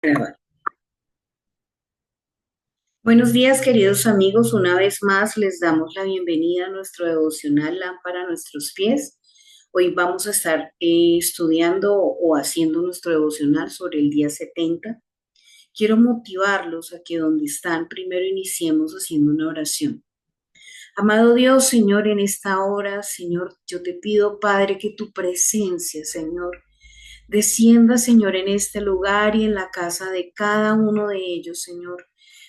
Grabar. Buenos días, queridos amigos. Una vez más les damos la bienvenida a nuestro devocional Lámpara a nuestros pies. Hoy vamos a estar estudiando o haciendo nuestro devocional sobre el día 70. Quiero motivarlos a que donde están, primero iniciemos haciendo una oración. Amado Dios, Señor, en esta hora, Señor, yo te pido, Padre, que tu presencia, Señor, descienda, Señor, en este lugar y en la casa de cada uno de ellos, Señor.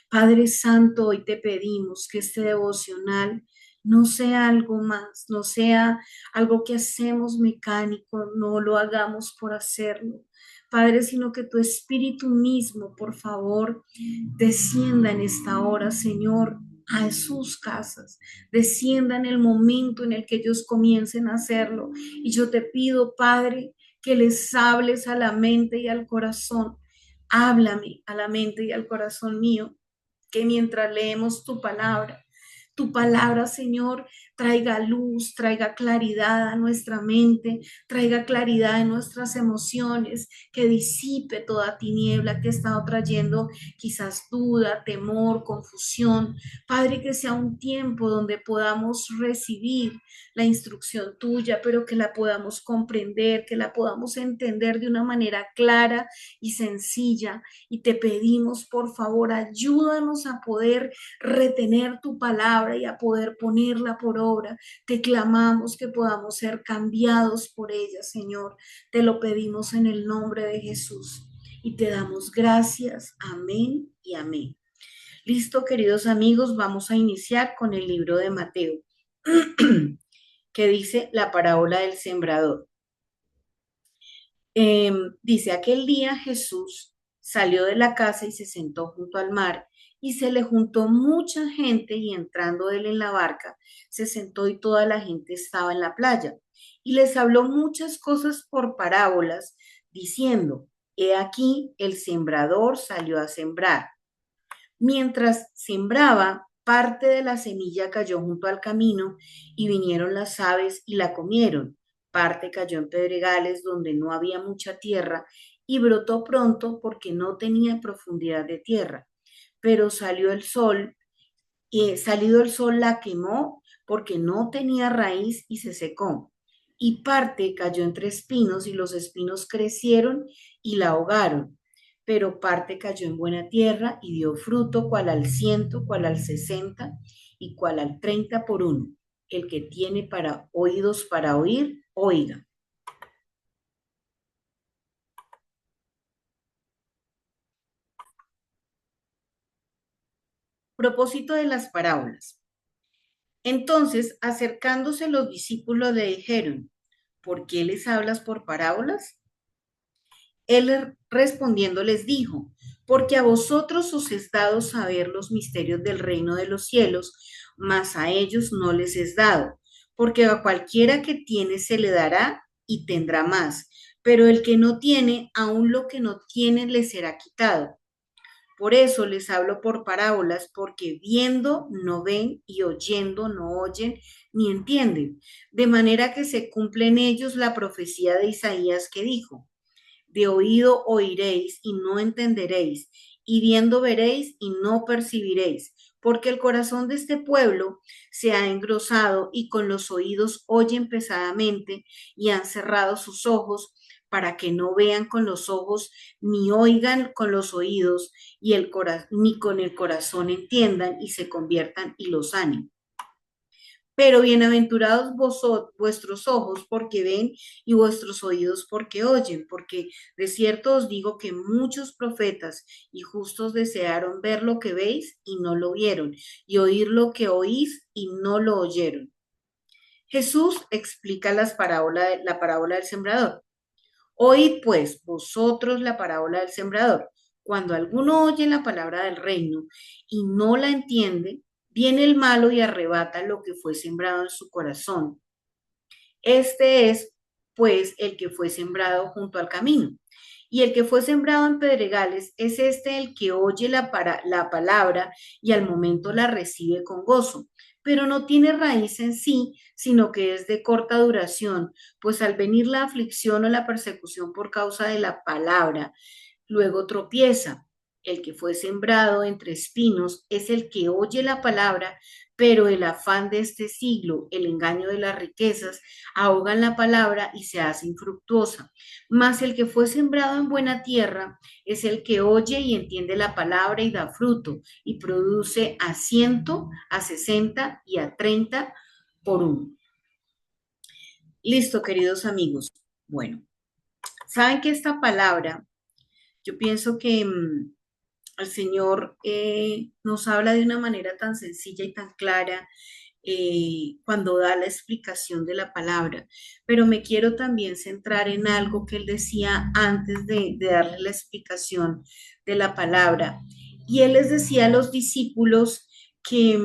Padre Santo, hoy te pedimos que este devocional no sea algo más, no sea algo que hacemos mecánico, no lo hagamos por hacerlo. Padre, sino que tu Espíritu mismo, por favor, descienda en esta hora, Señor, a sus casas, descienda en el momento en el que ellos comiencen a hacerlo. Y yo te pido, Padre, que les hables a la mente y al corazón. Háblame a la mente y al corazón mío, que mientras leemos tu palabra, Señor, traiga luz, traiga claridad a nuestra mente, traiga claridad en nuestras emociones, que disipe toda tiniebla que ha estado trayendo quizás duda, temor, confusión. Padre, que sea un tiempo donde podamos recibir la instrucción tuya, pero que la podamos comprender, que la podamos entender de una manera clara y sencilla. Y te pedimos, por favor, ayúdanos a poder retener tu palabra y a poder ponerla por obra. Te clamamos que podamos ser cambiados por ella, Señor. Te lo pedimos en el nombre de Jesús y te damos gracias. Amén y amén. Listo, queridos amigos, vamos a iniciar con el libro de Mateo, que dice la parábola del sembrador. Dice, aquel día Jesús salió de la casa y se sentó junto al mar y se le juntó mucha gente y entrando él en la barca, se sentó y toda la gente estaba en la playa y les habló muchas cosas por parábolas, diciendo, he aquí el sembrador salió a sembrar. Mientras sembraba, parte de la semilla cayó junto al camino y vinieron las aves y la comieron. Parte cayó en pedregales donde no había mucha tierra y brotó pronto porque no tenía profundidad de tierra. Pero salió el sol y salido el sol la quemó porque no tenía raíz y se secó. Y parte cayó entre espinos y los espinos crecieron y la ahogaron. Pero parte cayó en buena tierra y dio fruto, cual al 100, cual al 60 y cual al 30 por uno. El que tiene para oídos para oír, oiga. Propósito de las parábolas. Entonces, acercándose los discípulos le dijeron, ¿por qué les hablas por parábolas? Él respondiendo les dijo, porque a vosotros os es dado saber los misterios del reino de los cielos, mas a ellos no les es dado, porque a cualquiera que tiene se le dará y tendrá más, pero el que no tiene, aún lo que no tiene le será quitado. Por eso les hablo por parábolas, porque viendo no ven y oyendo no oyen ni entienden, de manera que se cumple en ellos la profecía de Isaías que dijo, de oído oiréis y no entenderéis, y viendo veréis y no percibiréis, porque el corazón de este pueblo se ha engrosado y con los oídos oyen pesadamente y han cerrado sus ojos para que no vean con los ojos ni oigan con los oídos y ni con el corazón entiendan y se conviertan y los sanen. Pero bienaventurados vuestros ojos porque ven y vuestros oídos porque oyen, porque de cierto os digo que muchos profetas y justos desearon ver lo que veis y no lo vieron, y oír lo que oís y no lo oyeron. Jesús explica la parábola del sembrador. Oíd pues vosotros la parábola del sembrador. Cuando alguno oye la palabra del reino y no la entiende, viene el malo y arrebata lo que fue sembrado en su corazón. Este es, pues, el que fue sembrado junto al camino. Y el que fue sembrado en pedregales es este el que oye la palabra y al momento la recibe con gozo, pero no tiene raíz en sí, sino que es de corta duración, pues al venir la aflicción o la persecución por causa de la palabra, luego tropieza. El que fue sembrado entre espinos es el que oye la palabra, pero el afán de este siglo, el engaño de las riquezas, ahogan la palabra y se hace infructuosa. Mas el que fue sembrado en buena tierra es el que oye y entiende la palabra y da fruto, y produce a 100, a 60 y a 30 por uno. Listo, queridos amigos. Bueno, saben que esta palabra, yo pienso que el Señor nos habla de una manera tan sencilla y tan clara cuando da la explicación de la palabra, pero me quiero también centrar en algo que Él decía antes de darle la explicación de la palabra. Y Él les decía a los discípulos que,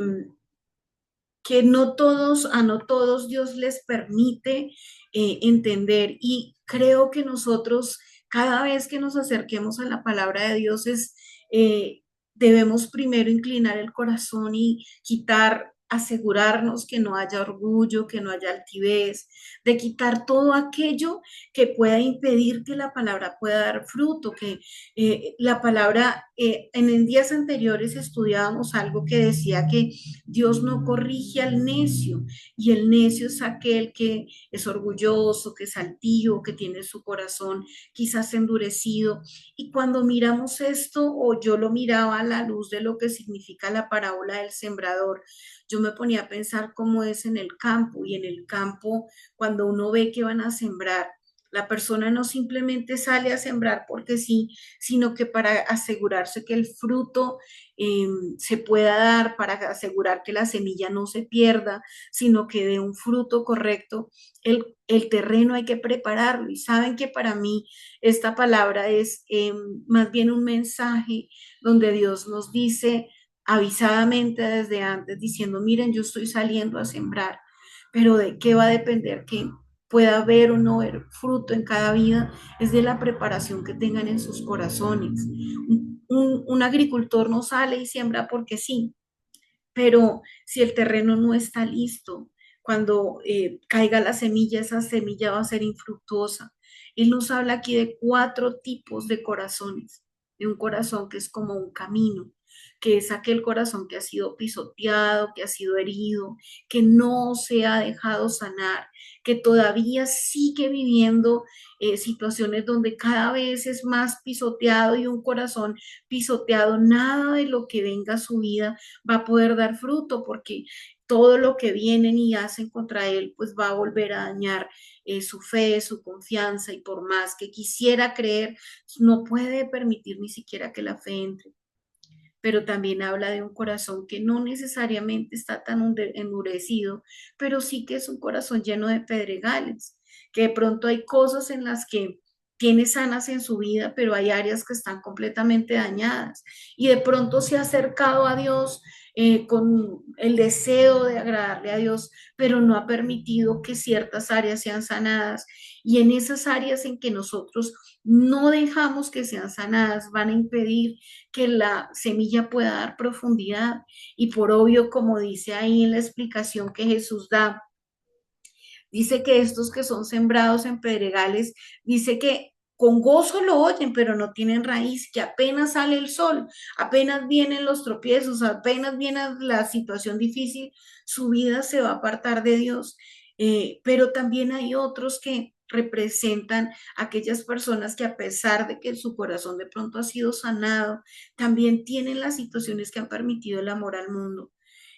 que no todos Dios les permite entender, y creo que nosotros cada vez que nos acerquemos a la palabra de Dios eh, debemos primero inclinar el corazón y asegurarnos que no haya orgullo, que no haya altivez, de quitar todo aquello que pueda impedir que la palabra pueda dar fruto, que la palabra, en días anteriores estudiábamos algo que decía que Dios no corrige al necio, y el necio es aquel que es orgulloso, que es altío, que tiene su corazón quizás endurecido. Y cuando miramos esto, o yo lo miraba a la luz de lo que significa la parábola del sembrador, yo me ponía a pensar cómo es en el campo, y en el campo, cuando uno ve que van a sembrar, la persona no simplemente sale a sembrar porque sí, sino que para asegurarse que el fruto eh, se pueda dar, para asegurar que la semilla no se pierda, sino que dé un fruto correcto, el terreno hay que prepararlo. Y saben que para mí esta palabra es más bien un mensaje donde Dios nos dice avisadamente desde antes, diciendo, miren, yo estoy saliendo a sembrar, pero ¿de qué va a depender que pueda haber o no haber fruto en cada vida? Es de la preparación que tengan en sus corazones. Un agricultor no sale y siembra porque sí, pero si el terreno no está listo, cuando caiga la semilla, esa semilla va a ser infructuosa. Él nos habla aquí de 4 tipos de corazones, de un corazón que es como un camino, que es aquel corazón que ha sido pisoteado, que ha sido herido, que no se ha dejado sanar, que todavía sigue viviendo situaciones donde cada vez es más pisoteado, y un corazón pisoteado, nada de lo que venga a su vida va a poder dar fruto, porque todo lo que vienen y hacen contra él, pues va a volver a dañar su fe, su confianza, y por más que quisiera creer, no puede permitir ni siquiera que la fe entre. Pero también habla de un corazón que no necesariamente está tan endurecido, pero sí que es un corazón lleno de pedregales, que de pronto hay cosas en las que tiene sanas en su vida, pero hay áreas que están completamente dañadas, y de pronto se ha acercado a Dios con el deseo de agradarle a Dios, pero no ha permitido que ciertas áreas sean sanadas, y en esas áreas en que nosotros no dejamos que sean sanadas, van a impedir que la semilla pueda dar profundidad. Y por obvio, como dice ahí en la explicación que Jesús da, dice que estos que son sembrados en pedregales, dice que con gozo lo oyen, pero no tienen raíz, que apenas sale el sol, apenas vienen los tropiezos, apenas viene la situación difícil, su vida se va a apartar de Dios. Pero también hay otros que representan aquellas personas que, a pesar de que su corazón de pronto ha sido sanado, también tienen las situaciones que han permitido el amor al mundo,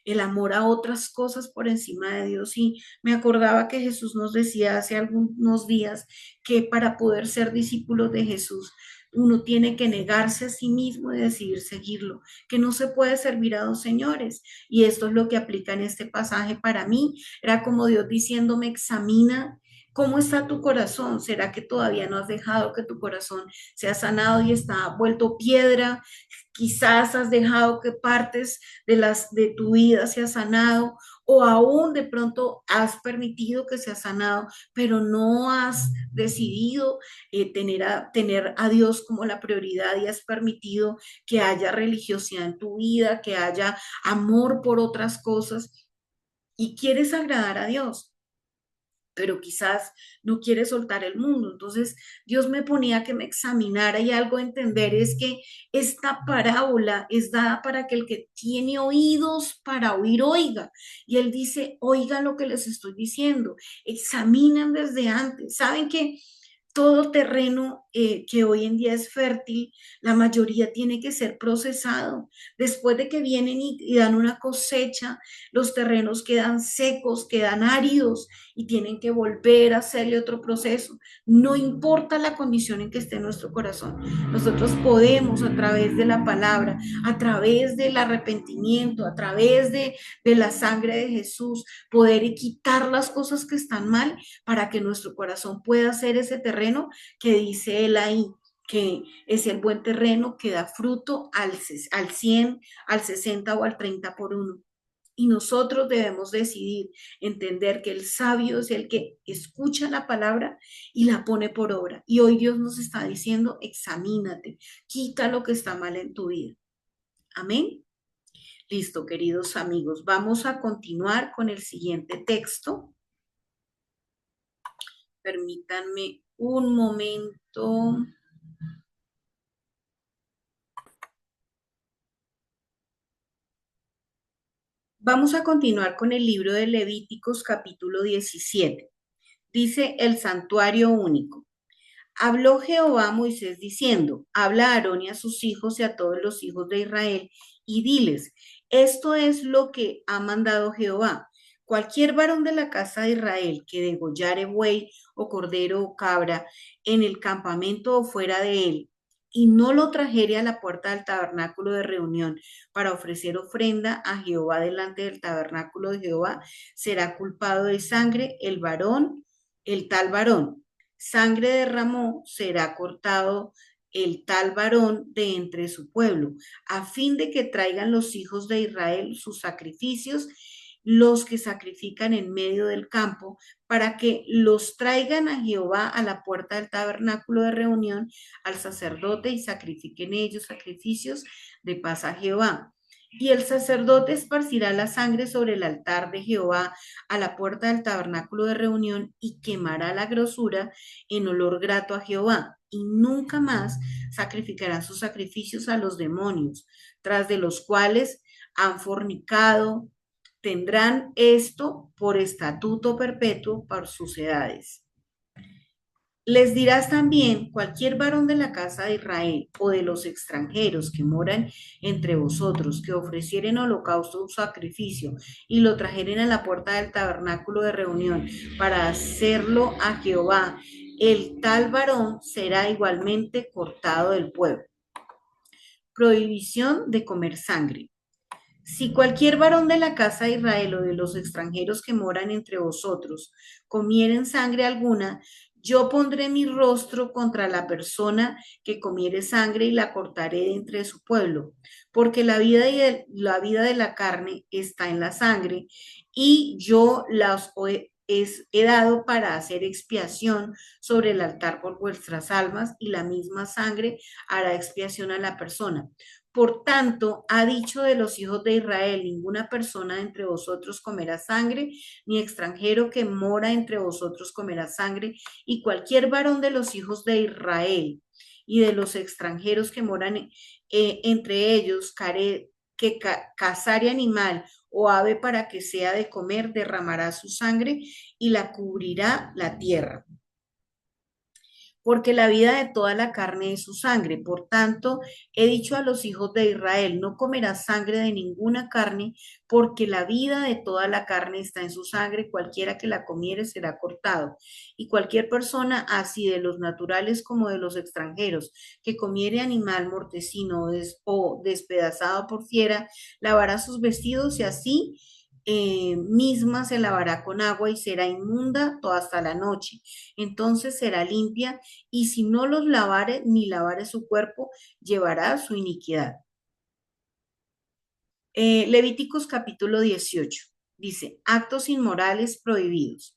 el amor a otras cosas por encima de Dios. Y me acordaba que Jesús nos decía hace algunos días que para poder ser discípulos de Jesús, uno tiene que negarse a sí mismo y decidir seguirlo, que no se puede servir a dos señores. Y esto es lo que aplica en este pasaje para mí. Era como Dios diciéndome, examina cómo está tu corazón. ¿Será que todavía no has dejado que tu corazón sea sanado y está vuelto piedra? Quizás has dejado que partes de tu vida se ha sanado, o aún de pronto has permitido que se ha sanado, pero no has decidido tener a Dios como la prioridad, y has permitido que haya religiosidad en tu vida, que haya amor por otras cosas, y quieres agradar a Dios. pero quizás no quiere soltar el mundo. Entonces, Dios me ponía que me examinara y algo a entender es que esta parábola es dada para que el que tiene oídos para oír, oiga. Y Él dice, oigan lo que les estoy diciendo, examinen desde antes. ¿Saben que todo terreno que hoy en día es fértil, la mayoría tiene que ser procesado? Después de que vienen y dan una cosecha, los terrenos quedan secos, quedan áridos y tienen que volver a hacerle otro proceso. No importa la condición en que esté nuestro corazón, nosotros podemos a través de la palabra, a través del arrepentimiento, a través de la sangre de Jesús, poder quitar las cosas que están mal para que nuestro corazón pueda ser ese terreno que dice él ahí, que es el buen terreno que da fruto al 100, al 60 o al 30 por uno. Y nosotros debemos decidir entender que el sabio es el que escucha la palabra y la pone por obra. Y hoy Dios nos está diciendo, examínate, quita lo que está mal en tu vida. Amén. Listo, queridos amigos. Vamos a continuar con el siguiente texto. Permítanme un momento. Vamos a continuar con el libro de Levíticos capítulo 17. Dice el santuario único. Habló Jehová a Moisés diciendo, habla a Aarón y a sus hijos y a todos los hijos de Israel y diles, esto es lo que ha mandado Jehová. Cualquier varón de la casa de Israel que degollare buey o cordero o cabra en el campamento o fuera de él y no lo trajere a la puerta del tabernáculo de reunión para ofrecer ofrenda a Jehová delante del tabernáculo de Jehová, será culpado de sangre el tal varón. Sangre derramó, será cortado el tal varón de entre su pueblo, a fin de que traigan los hijos de Israel sus sacrificios, los que sacrifican en medio del campo, para que los traigan a Jehová a la puerta del tabernáculo de reunión al sacerdote y sacrifiquen ellos sacrificios de paz a Jehová. Y el sacerdote esparcirá la sangre sobre el altar de Jehová a la puerta del tabernáculo de reunión y quemará la grosura en olor grato a Jehová. Y nunca más sacrificarán sus sacrificios a los demonios, tras de los cuales han fornicado. Tendrán esto por estatuto perpetuo por sus edades. Les dirás también, cualquier varón de la casa de Israel o de los extranjeros que moran entre vosotros, que ofrecieren holocausto o sacrificio y lo trajeren a la puerta del tabernáculo de reunión para hacerlo a Jehová, el tal varón será igualmente cortado del pueblo. Prohibición de comer sangre. Si cualquier varón de la casa de Israel o de los extranjeros que moran entre vosotros comieren sangre alguna, yo pondré mi rostro contra la persona que comiere sangre y la cortaré de entre su pueblo, porque la vida de la carne está en la sangre y yo las he dado para hacer expiación sobre el altar por vuestras almas y la misma sangre hará expiación a la persona. Por tanto, ha dicho de los hijos de Israel, ninguna persona entre vosotros comerá sangre, ni extranjero que mora entre vosotros comerá sangre, y cualquier varón de los hijos de Israel y de los extranjeros que moran entre ellos, que cazare animal o ave para que sea de comer, derramará su sangre y la cubrirá la tierra, porque la vida de toda la carne es su sangre. Por tanto, he dicho a los hijos de Israel, no comerás sangre de ninguna carne, porque la vida de toda la carne está en su sangre, cualquiera que la comiere será cortado. Y cualquier persona, así de los naturales como de los extranjeros, que comiere animal mortecino o despedazado por fiera, lavará sus vestidos y así misma se lavará con agua y será inmunda toda hasta la noche. Entonces será limpia y si no los lavare ni lavare su cuerpo, llevará su iniquidad. Levíticos capítulo 18 dice, actos inmorales prohibidos.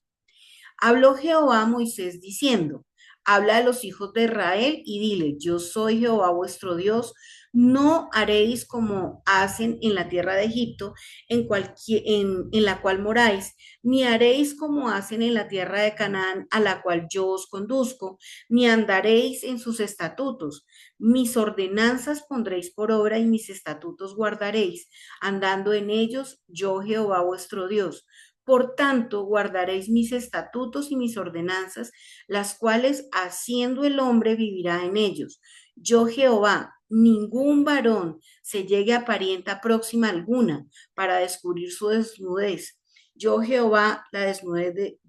Habló Jehová a Moisés diciendo, Habla de los hijos de Israel y dile, yo soy Jehová vuestro Dios, no haréis como hacen en la tierra de Egipto, en la cual moráis, ni haréis como hacen en la tierra de Canaán, a la cual yo os conduzco, ni andaréis en sus estatutos. Mis ordenanzas pondréis por obra y mis estatutos guardaréis, andando en ellos yo Jehová vuestro Dios. Por tanto, guardaréis mis estatutos y mis ordenanzas, las cuales haciendo el hombre vivirá en ellos. Yo Jehová, ningún varón se llegue a parienta próxima alguna para descubrir su desnudez. Yo Jehová, la desnudez de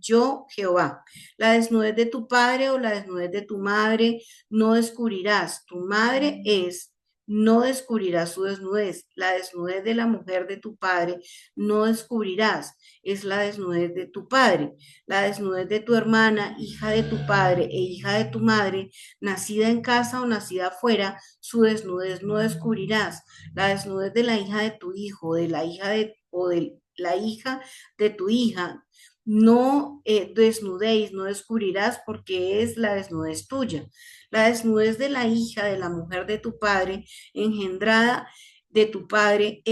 tu padre o la desnudez de tu madre no descubrirás. Tu madre es, no descubrirás su desnudez. La desnudez de la mujer de tu padre no descubrirás, es la desnudez de tu padre. La desnudez de tu hermana, hija de tu padre e hija de tu madre, nacida en casa o nacida afuera, su desnudez no descubrirás. La desnudez de la hija de tu hijo, de la hija de, o de la hija de tu hija, no desnudéis, no descubrirás porque es la desnudez tuya. La desnudez de la hija de la mujer de tu padre, engendrada de tu padre,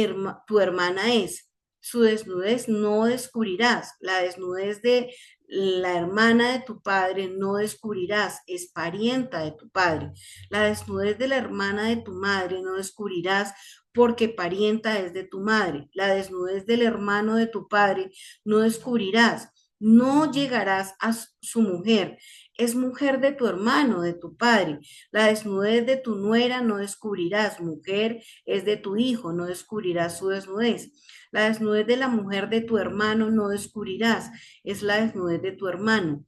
tu hermana es. Su desnudez no descubrirás. La desnudez de la hermana de tu padre no descubrirás, es parienta de tu padre. La desnudez de la hermana de tu madre no descubrirás porque parienta es de tu madre. La desnudez del hermano de tu padre no descubrirás. No llegarás a su mujer, es mujer de tu hermano, de tu padre. La desnudez de tu nuera no descubrirás, mujer es de tu hijo, no descubrirás su desnudez. La desnudez de la mujer de tu hermano no descubrirás, es la desnudez de tu hermano.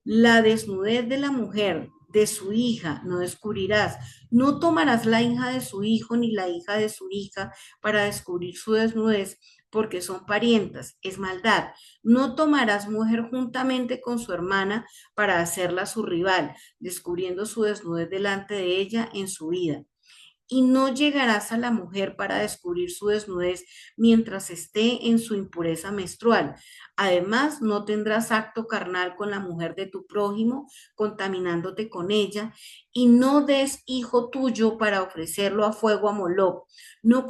La desnudez de la mujer de su hija no descubrirás. No tomarás la hija de su hijo ni la hija de su hija para descubrir su desnudez, porque son parientas, es maldad. No tomarás mujer juntamente con su hermana para hacerla su rival, descubriendo su desnudez delante de ella en su vida y no llegarás a la mujer para descubrir su desnudez mientras esté en su impureza menstrual. Además, no tendrás acto carnal con la mujer de tu prójimo, contaminándote con ella, y no des hijo tuyo para ofrecerlo a fuego a Moloc. No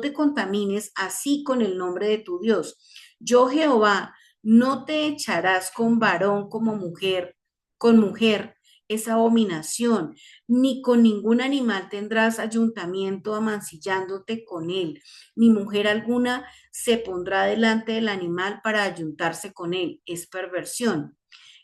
te contamines así con el nombre de tu Dios. Yo, Jehová, no te echarás con varón como mujer, con mujer, esa abominación ni con ningún animal tendrás ayuntamiento amancillándote con él, ni mujer alguna se pondrá delante del animal para ayuntarse con él, es perversión.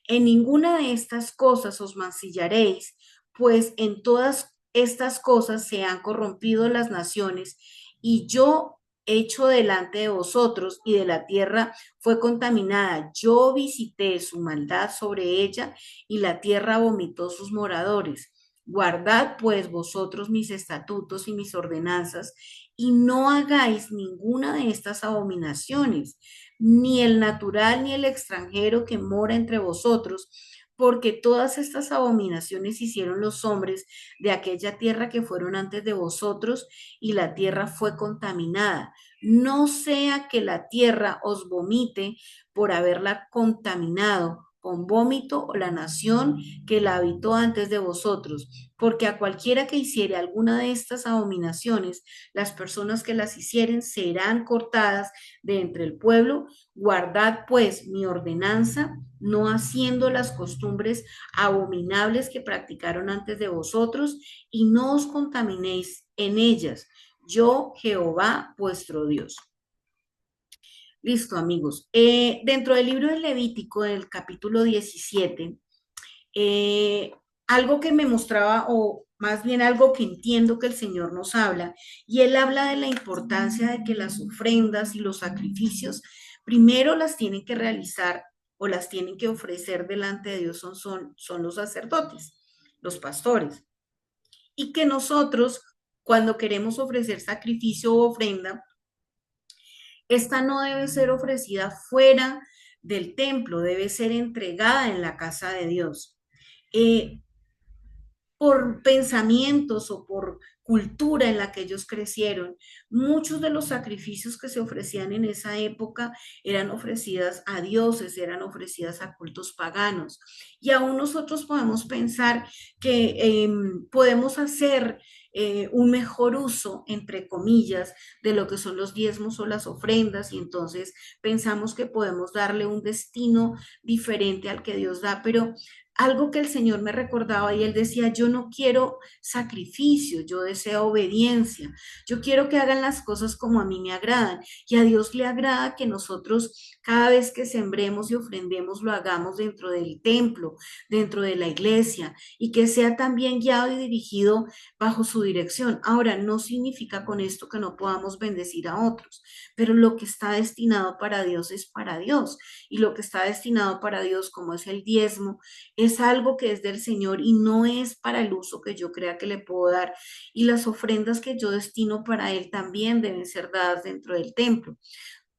En ninguna de estas cosas os mancillaréis, pues en todas estas cosas se han corrompido las naciones, y yo hecho delante de vosotros y de la tierra fue contaminada. Yo visité su maldad sobre ella y la tierra vomitó sus moradores. Guardad pues vosotros mis estatutos y mis ordenanzas y no hagáis ninguna de estas abominaciones, ni el natural ni el extranjero que mora entre vosotros, porque todas estas abominaciones hicieron los hombres de aquella tierra que fueron antes de vosotros, y la tierra fue contaminada. No sea que la tierra os vomite por haberla contaminado con vómito o la nación que la habitó antes de vosotros, porque a cualquiera que hiciere alguna de estas abominaciones, las personas que las hicieren serán cortadas de entre el pueblo. Guardad pues mi ordenanza, no haciendo las costumbres abominables que practicaron antes de vosotros, y no os contaminéis en ellas. Yo, Jehová, vuestro Dios. Listo, amigos. Dentro del libro del Levítico, del capítulo 17, eh, algo que me mostraba, o más bien algo que entiendo que el Señor nos habla, y Él habla de la importancia de que las ofrendas y los sacrificios primero las tienen que realizar o las tienen que ofrecer delante de Dios son los sacerdotes, los pastores, y que nosotros, cuando queremos ofrecer sacrificio o ofrenda, esta no debe ser ofrecida fuera del templo, debe ser entregada en la casa de Dios. Eh, por pensamientos o por cultura en la que ellos crecieron. Muchos de los sacrificios que se ofrecían en esa época eran ofrecidas a dioses, eran ofrecidas a cultos paganos. Y aún nosotros podemos pensar que podemos hacer un mejor uso, entre comillas, de lo que son los diezmos o las ofrendas, y entonces pensamos que podemos darle un destino diferente al que Dios da, pero algo que el Señor me recordaba y él decía, yo no quiero sacrificio, yo deseo obediencia, yo quiero que hagan las cosas como a mí me agradan, y a Dios le agrada que nosotros cada vez que sembremos y ofrendemos lo hagamos dentro del templo, dentro de la iglesia, y que sea también guiado y dirigido bajo su dirección. Ahora, no significa con esto que no podamos bendecir a otros, pero lo que está destinado para Dios es para Dios, y lo que está destinado para Dios, como es el diezmo, es algo que es del Señor y no es para el uso que yo crea que le puedo dar. Y las ofrendas que yo destino para Él también deben ser dadas dentro del templo.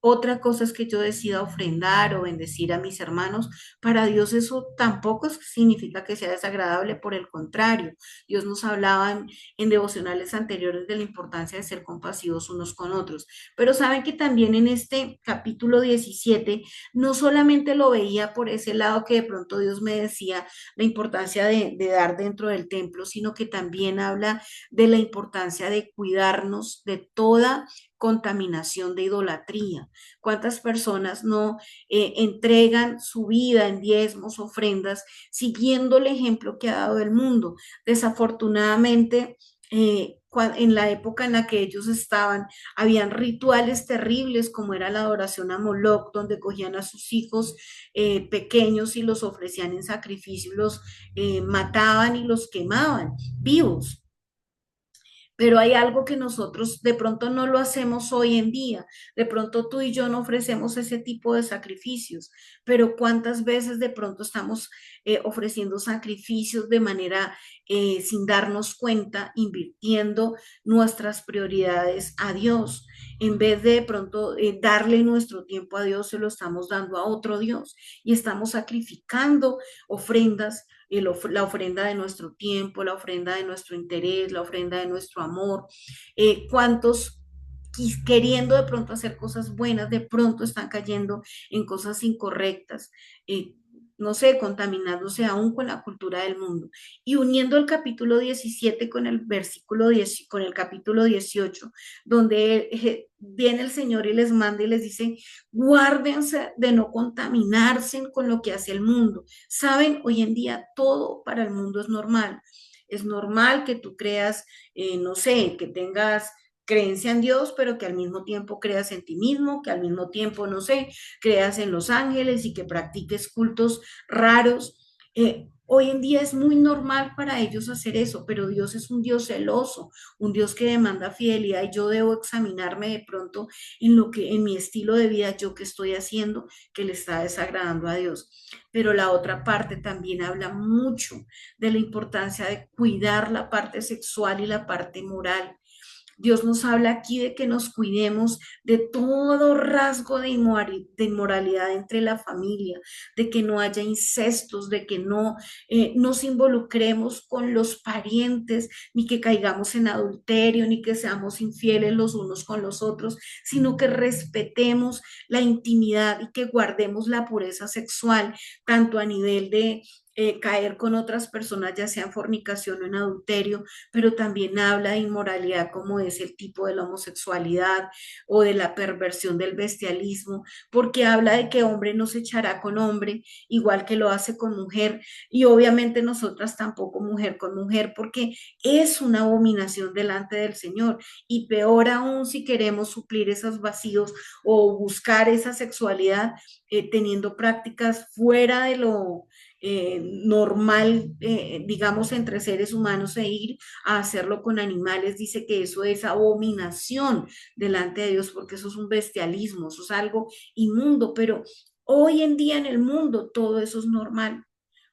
Otra cosa es que yo decida ofrendar o bendecir a mis hermanos. Para Dios eso tampoco significa que sea desagradable, por el contrario. Dios nos hablaba en devocionales anteriores de la importancia de ser compasivos unos con otros. Pero saben que también en este capítulo 17 no solamente lo veía por ese lado que de pronto Dios me decía la importancia de dar dentro del templo, sino que también habla de la importancia de cuidarnos de toda contaminación de idolatría. ¿Cuántas personas no entregan su vida en diezmos, ofrendas, siguiendo el ejemplo que ha dado el mundo? Desafortunadamente, en la época en la que ellos estaban, habían rituales terribles como era la adoración a Moloch, donde cogían a sus hijos pequeños y los ofrecían en sacrificio, los mataban y los quemaban vivos. Pero hay algo que nosotros de pronto no lo hacemos hoy en día. De pronto tú y yo no ofrecemos ese tipo de sacrificios, pero cuántas veces de pronto estamos ofreciendo sacrificios de manera sin darnos cuenta, invirtiendo nuestras prioridades a Dios. En vez de pronto darle nuestro tiempo a Dios, se lo estamos dando a otro Dios y estamos sacrificando ofrendas, la ofrenda de nuestro tiempo, la ofrenda de nuestro interés, la ofrenda de nuestro amor. ¿Cuántos queriendo de pronto hacer cosas buenas, de pronto están cayendo en cosas incorrectas? No sé, contaminándose aún con la cultura del mundo. Y uniendo el capítulo 17 con el versículo 10, con el capítulo 18, donde viene el Señor y les manda y les dice, guárdense de no contaminarse con lo que hace el mundo. Saben, hoy en día todo para el mundo es normal. Es normal que tú creas, no sé, que tengas creencia en Dios, pero que al mismo tiempo creas en ti mismo, que al mismo tiempo, no sé, creas en los ángeles y que practiques cultos raros. Hoy en día es muy normal para ellos hacer eso, pero Dios es un Dios celoso, un Dios que demanda fidelidad, y yo debo examinarme de pronto en lo que, en mi estilo de vida, yo que estoy haciendo que le está desagradando a Dios. Pero la otra parte también habla mucho de la importancia de cuidar la parte sexual y la parte moral. Dios nos habla aquí de que nos cuidemos de todo rasgo de inmoralidad entre la familia, de que no haya incestos, de que no nos involucremos con los parientes, ni que caigamos en adulterio, ni que seamos infieles los unos con los otros, sino que respetemos la intimidad y que guardemos la pureza sexual, tanto a nivel de caer con otras personas, ya sea en fornicación o en adulterio, pero también habla de inmoralidad como es el tipo de la homosexualidad o de la perversión del bestialismo, porque habla de que hombre no se echará con hombre, igual que lo hace con mujer, y obviamente nosotras tampoco mujer con mujer, porque es una abominación delante del Señor, y peor aún si queremos suplir esos vacíos o buscar esa sexualidad teniendo prácticas fuera de lo normal, digamos, entre seres humanos, e ir a hacerlo con animales, dice que eso es abominación delante de Dios, porque eso es un bestialismo, eso es algo inmundo, pero hoy en día en el mundo todo eso es normal,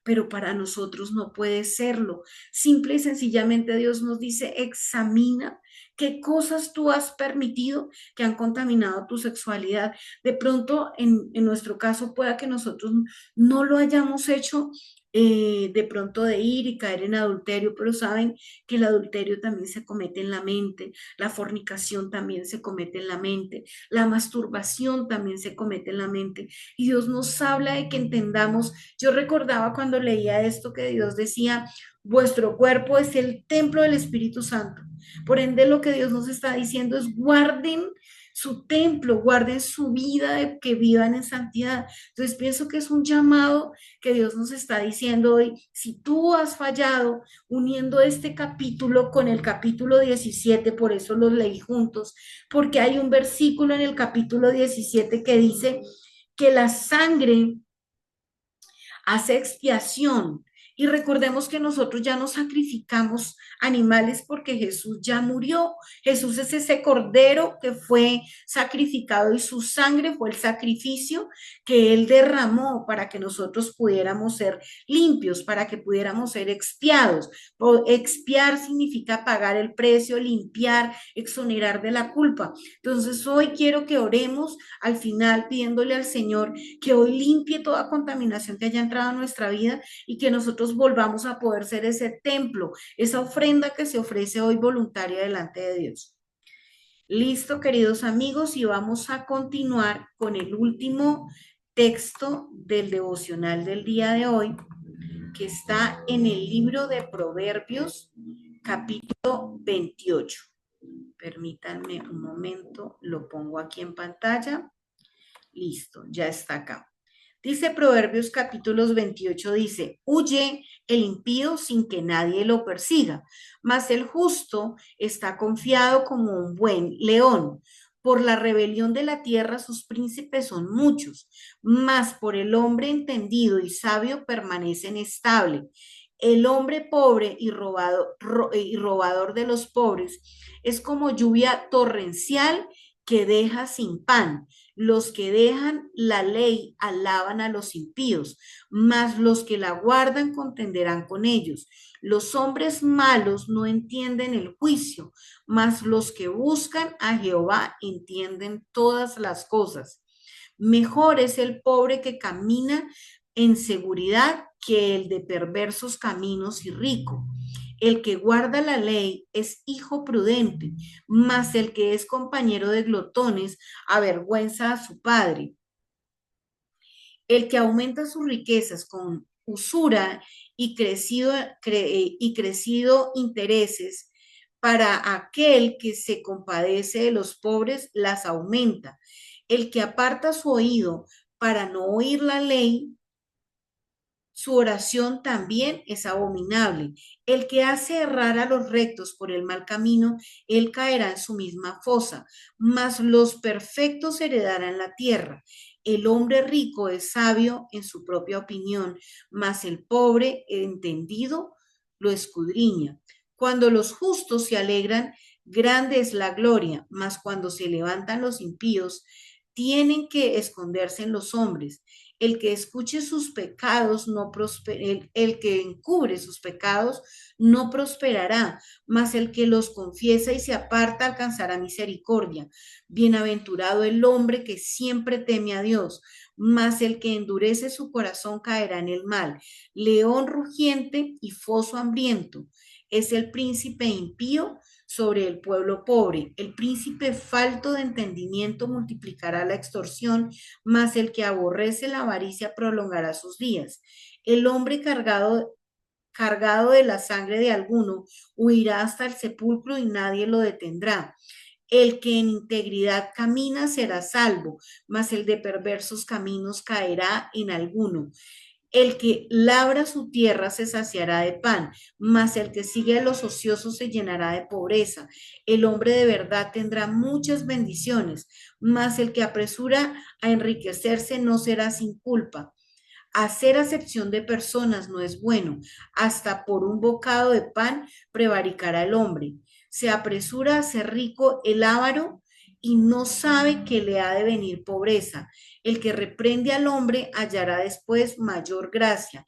pero para nosotros no puede serlo. Simple y sencillamente Dios nos dice, examina qué cosas tú has permitido que han contaminado tu sexualidad. De pronto, en nuestro caso, pueda que nosotros no lo hayamos hecho de pronto de ir y caer en adulterio, pero saben que el adulterio también se comete en la mente, la fornicación también se comete en la mente, la masturbación también se comete en la mente. Y Dios nos habla de que entendamos. Yo recordaba cuando leía esto que Dios decía, vuestro cuerpo es el templo del Espíritu Santo. Por ende, lo que Dios nos está diciendo es guarden su templo, guarden su vida, de que vivan en santidad. Entonces pienso que es un llamado que Dios nos está diciendo hoy. Si tú has fallado uniendo este capítulo con el capítulo 17, por eso los leí juntos, porque hay un versículo en el capítulo 17 que dice que la sangre hace expiación. Y recordemos que nosotros ya no sacrificamos animales porque Jesús ya murió. Jesús es ese cordero que fue sacrificado y su sangre fue el sacrificio que él derramó para que nosotros pudiéramos ser limpios, para que pudiéramos ser expiados. Expiar significa pagar el precio, limpiar, exonerar de la culpa. Entonces hoy quiero que oremos al final pidiéndole al Señor que hoy limpie toda contaminación que haya entrado a nuestra vida y que nosotros volvamos a poder ser ese templo, esa ofrenda que se ofrece hoy voluntaria delante de Dios. Listo, queridos amigos, y vamos a continuar con el último texto del devocional del día de hoy, que está en el libro de Proverbios, capítulo 28. Permítanme un momento, lo pongo aquí en pantalla. Listo, ya está acá. Dice Proverbios capítulos 28, dice, huye el impío sin que nadie lo persiga, mas el justo está confiado como un buen león. Por la rebelión de la tierra sus príncipes son muchos, mas por el hombre entendido y sabio permanecen estable. El hombre pobre y robador de los pobres es como lluvia torrencial que deja sin pan. Los que dejan la ley alaban a los impíos, mas los que la guardan contenderán con ellos. Los hombres malos no entienden el juicio, mas los que buscan a Jehová entienden todas las cosas. Mejor es el pobre que camina en seguridad que el de perversos caminos y rico. El que guarda la ley es hijo prudente, mas el que es compañero de glotones avergüenza a su padre. El que aumenta sus riquezas con usura y crecido intereses, para aquel que se compadece de los pobres, las aumenta. El que aparta su oído para no oír la ley, su oración también es abominable. El que hace errar a los rectos por el mal camino, él caerá en su misma fosa, mas los perfectos heredarán la tierra. El hombre rico es sabio en su propia opinión, mas el pobre entendido lo escudriña. Cuando los justos se alegran, grande es la gloria, mas cuando se levantan los impíos, tienen que esconderse en los hombres. El que escuche sus pecados no el que encubre sus pecados no prosperará, mas el que los confiesa y se aparta alcanzará misericordia. Bienaventurado el hombre que siempre teme a Dios, mas el que endurece su corazón caerá en el mal. León rugiente y foso hambriento es el príncipe impío sobre el pueblo pobre. El príncipe falto de entendimiento multiplicará la extorsión, mas el que aborrece la avaricia prolongará sus días. El hombre cargado de la sangre de alguno huirá hasta el sepulcro y nadie lo detendrá. El que en integridad camina será salvo, mas el de perversos caminos caerá en alguno. El que labra su tierra se saciará de pan, mas el que sigue a los ociosos se llenará de pobreza. El hombre de verdad tendrá muchas bendiciones, mas el que apresura a enriquecerse no será sin culpa. Hacer acepción de personas no es bueno, hasta por un bocado de pan prevaricará el hombre. Se apresura a ser rico el avaro y no sabe que le ha de venir pobreza. El que reprende al hombre hallará después mayor gracia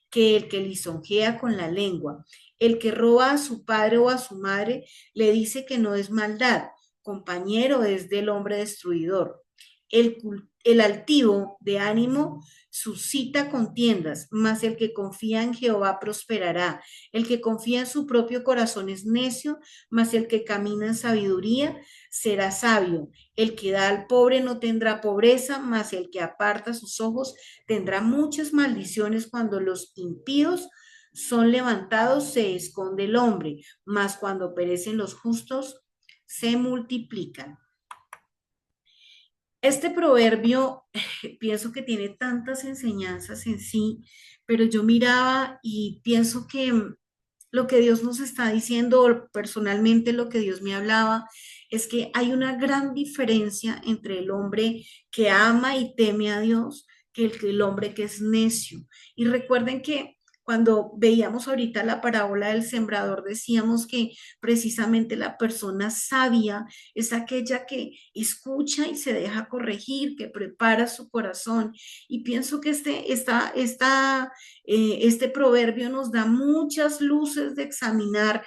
que el que lisonjea con la lengua. El que roba a su padre o a su madre le dice que no es maldad, compañero es del hombre destruidor. El altivo de ánimo suscita contiendas, mas el que confía en Jehová prosperará. El que confía en su propio corazón es necio, mas el que camina en sabiduría será sabio. El que da al pobre no tendrá pobreza, mas el que aparta sus ojos tendrá muchas maldiciones. Cuando los impíos son levantados, se esconde el hombre, mas cuando perecen los justos, se multiplican. Este proverbio pienso que tiene tantas enseñanzas en sí, pero yo miraba y pienso que lo que Dios nos está diciendo, o personalmente lo que Dios me hablaba, es que hay una gran diferencia entre el hombre que ama y teme a Dios que el hombre que es necio. Y recuerden que cuando veíamos ahorita la parábola del sembrador, decíamos que precisamente la persona sabia es aquella que escucha y se deja corregir, que prepara su corazón. Y pienso que este proverbio nos da muchas luces de examinar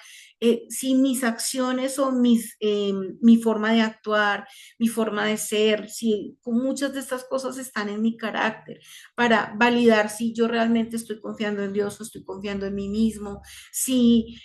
si mis acciones o mi forma de actuar, mi forma de ser, si muchas de estas cosas están en mi carácter, para validar si yo realmente estoy confiando en Dios o estoy confiando en mí mismo, si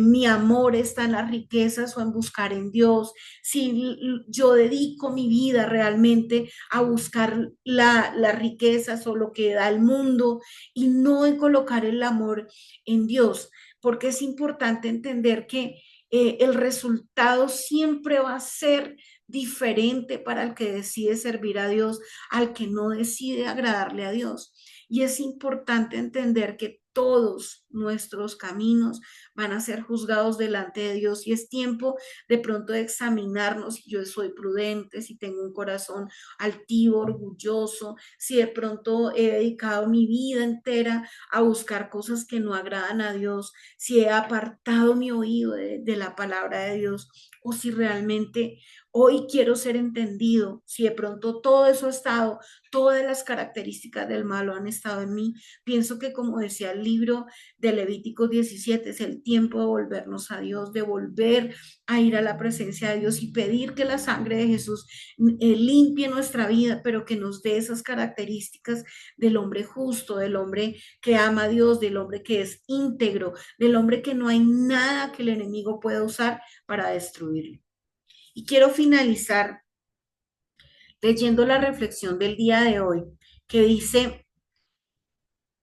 mi amor está en las riquezas o en buscar en Dios, si yo dedico mi vida realmente a buscar las riquezas o lo que da el mundo y no en colocar el amor en Dios, porque es importante entender que el resultado siempre va a ser diferente para el que decide servir a Dios, al que no decide agradarle a Dios. Y es importante entender que todos nuestros caminos van a ser juzgados delante de Dios y es tiempo de pronto de examinarnos si yo soy prudente, si tengo un corazón altivo, orgulloso, si de pronto he dedicado mi vida entera a buscar cosas que no agradan a Dios, si he apartado mi oído de la palabra de Dios o si realmente hoy quiero ser entendido, si de pronto todo eso ha estado, todas las características del malo han estado en mí. Pienso que como decía el libro de Levíticos 17, es el tiempo de volvernos a Dios, de volver a ir a la presencia de Dios y pedir que la sangre de Jesús limpie nuestra vida, pero que nos dé esas características del hombre justo, del hombre que ama a Dios, del hombre que es íntegro, del hombre que no hay nada que el enemigo pueda usar para destruirlo. Y quiero finalizar leyendo la reflexión del día de hoy, que dice,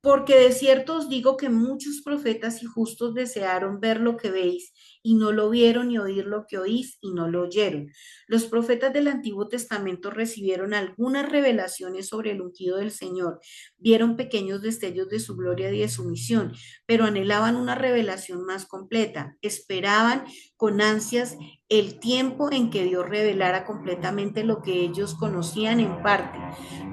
porque de cierto os digo que muchos profetas y justos desearon ver lo que veis y no lo vieron y oír lo que oís y no lo oyeron. Los profetas del Antiguo Testamento recibieron algunas revelaciones sobre el ungido del Señor, vieron pequeños destellos de su gloria y de su misión, pero anhelaban una revelación más completa, esperaban con ansias el tiempo en que Dios revelara completamente lo que ellos conocían en parte.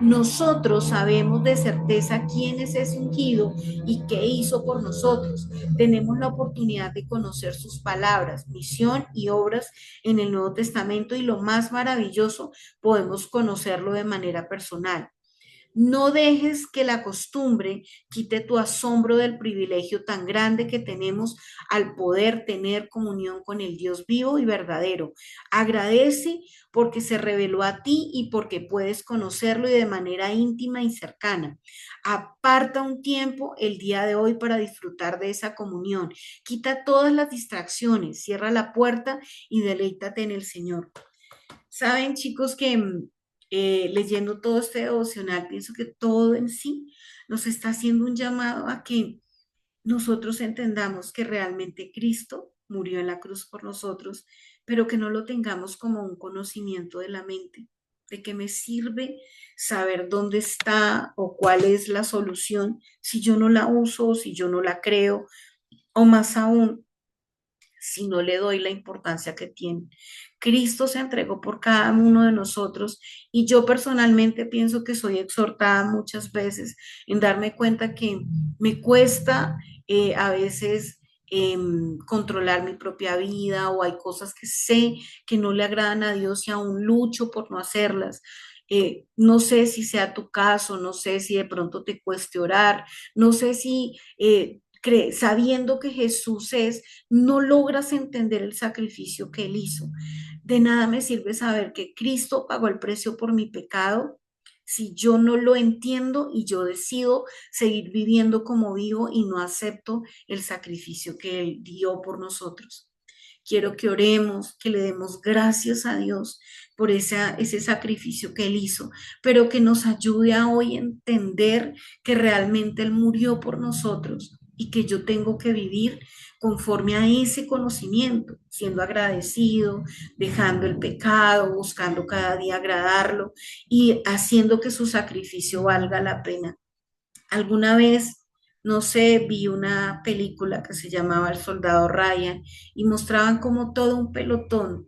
Nosotros sabemos de certeza quién es ese ungido y qué hizo por nosotros. Tenemos la oportunidad de conocer sus palabras, misión y obras en el Nuevo Testamento y lo más maravilloso, podemos conocerlo de manera personal. No dejes que la costumbre quite tu asombro del privilegio tan grande que tenemos al poder tener comunión con el Dios vivo y verdadero. Agradece porque se reveló a ti y porque puedes conocerlo y de manera íntima y cercana. Aparta un tiempo el día de hoy para disfrutar de esa comunión. Quita todas las distracciones, cierra la puerta y deleítate en el Señor. Saben, chicos, que leyendo todo este devocional, pienso que todo en sí nos está haciendo un llamado a que nosotros entendamos que realmente Cristo murió en la cruz por nosotros, pero que no lo tengamos como un conocimiento de la mente. ¿De qué me sirve saber dónde está o cuál es la solución si yo no la uso, si yo no la creo, o más aún, si no le doy la importancia que tiene? Cristo se entregó por cada uno de nosotros y yo personalmente pienso que soy exhortada muchas veces en darme cuenta que me cuesta a veces controlar mi propia vida o hay cosas que sé que no le agradan a Dios y aún lucho por no hacerlas. No sé si sea tu caso, no sé si de pronto te cueste orar, no sé si sabiendo que Jesús es, no logras entender el sacrificio que Él hizo. De nada me sirve saber que Cristo pagó el precio por mi pecado si yo no lo entiendo y yo decido seguir viviendo como vivo y no acepto el sacrificio que Él dio por nosotros. Quiero que oremos, que le demos gracias a Dios por ese sacrificio que Él hizo, pero que nos ayude a hoy entender que realmente Él murió por nosotros y que yo tengo que vivir conforme a ese conocimiento, siendo agradecido, dejando el pecado, buscando cada día agradarlo y haciendo que su sacrificio valga la pena. Alguna vez, no sé, vi una película que se llamaba El Soldado Ryan y mostraban como todo un pelotón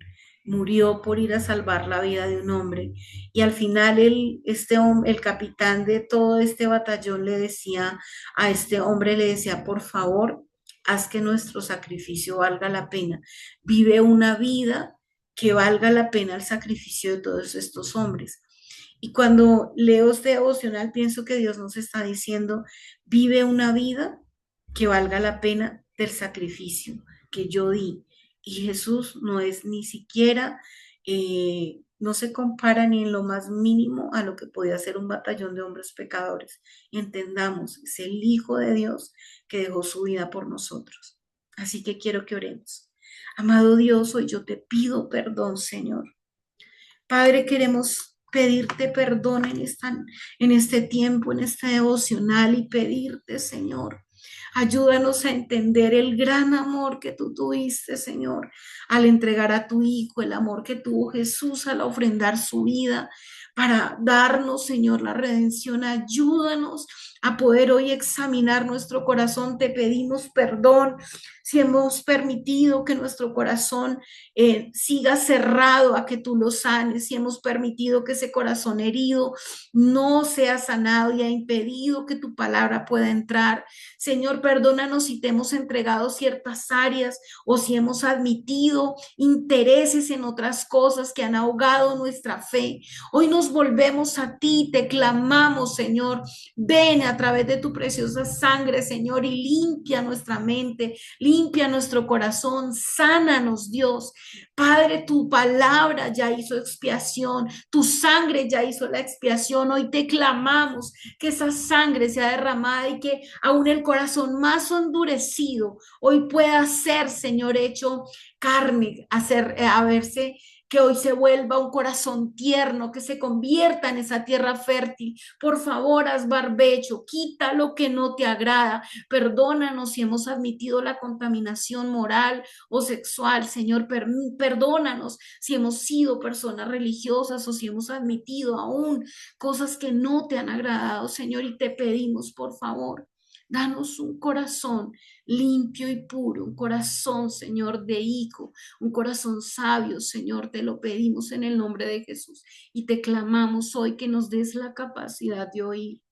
murió por ir a salvar la vida de un hombre. Y al final el capitán de todo este batallón le decía a este hombre, le decía, por favor, haz que nuestro sacrificio valga la pena. Vive una vida que valga la pena el sacrificio de todos estos hombres. Y cuando leo este devocional, pienso que Dios nos está diciendo, vive una vida que valga la pena del sacrificio que yo di. Y Jesús no es ni siquiera, no se compara ni en lo más mínimo a lo que podía hacer un batallón de hombres pecadores. Entendamos, es el Hijo de Dios que dejó su vida por nosotros. Así que quiero que oremos. Amado Dios, hoy yo te pido perdón, Señor. Padre, queremos pedirte perdón en este tiempo, en este devocional y pedirte, Señor. Ayúdanos a entender el gran amor que tú tuviste, Señor, al entregar a tu Hijo, el amor que tuvo Jesús al ofrendar su vida para darnos, Señor, la redención. Ayúdanos a poder hoy examinar nuestro corazón. Te pedimos perdón si hemos permitido que nuestro corazón siga cerrado a que tú lo sanes, si hemos permitido que ese corazón herido no sea sanado y ha impedido que tu palabra pueda entrar. Señor, perdónanos si te hemos entregado ciertas áreas o si hemos admitido intereses en otras cosas que han ahogado nuestra fe. Hoy nos volvemos a ti, te clamamos, Señor. Ven a través de tu preciosa sangre, Señor, y limpia nuestra mente, limpia nuestro corazón, sánanos, Dios. Padre, tu palabra ya hizo expiación, tu sangre ya hizo la expiación. Hoy te clamamos que esa sangre sea derramada y que aún el corazón más endurecido hoy pueda ser, Señor, hecho carne, a verse que hoy se vuelva un corazón tierno, que se convierta en esa tierra fértil. Por favor, haz barbecho, quita lo que no te agrada. Perdónanos si hemos admitido la contaminación moral o sexual, Señor. Perdónanos si hemos sido personas religiosas o si hemos admitido aún cosas que no te han agradado, Señor. Y te pedimos, por favor, danos un corazón limpio y puro, un corazón, Señor, de hijo, un corazón sabio, Señor, te lo pedimos en el nombre de Jesús y te clamamos hoy que nos des la capacidad de oír,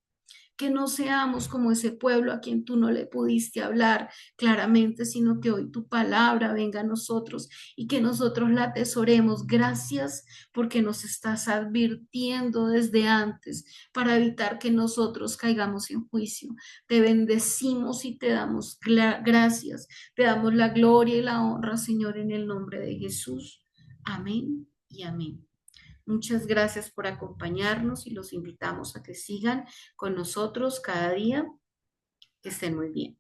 que no seamos como ese pueblo a quien tú no le pudiste hablar claramente, sino que hoy tu palabra venga a nosotros y que nosotros la atesoremos. Gracias porque nos estás advirtiendo desde antes para evitar que nosotros caigamos en juicio. Te bendecimos y te damos gracias. Te damos la gloria y la honra, Señor, en el nombre de Jesús. Amén y amén. Muchas gracias por acompañarnos y los invitamos a que sigan con nosotros cada día. Que estén muy bien.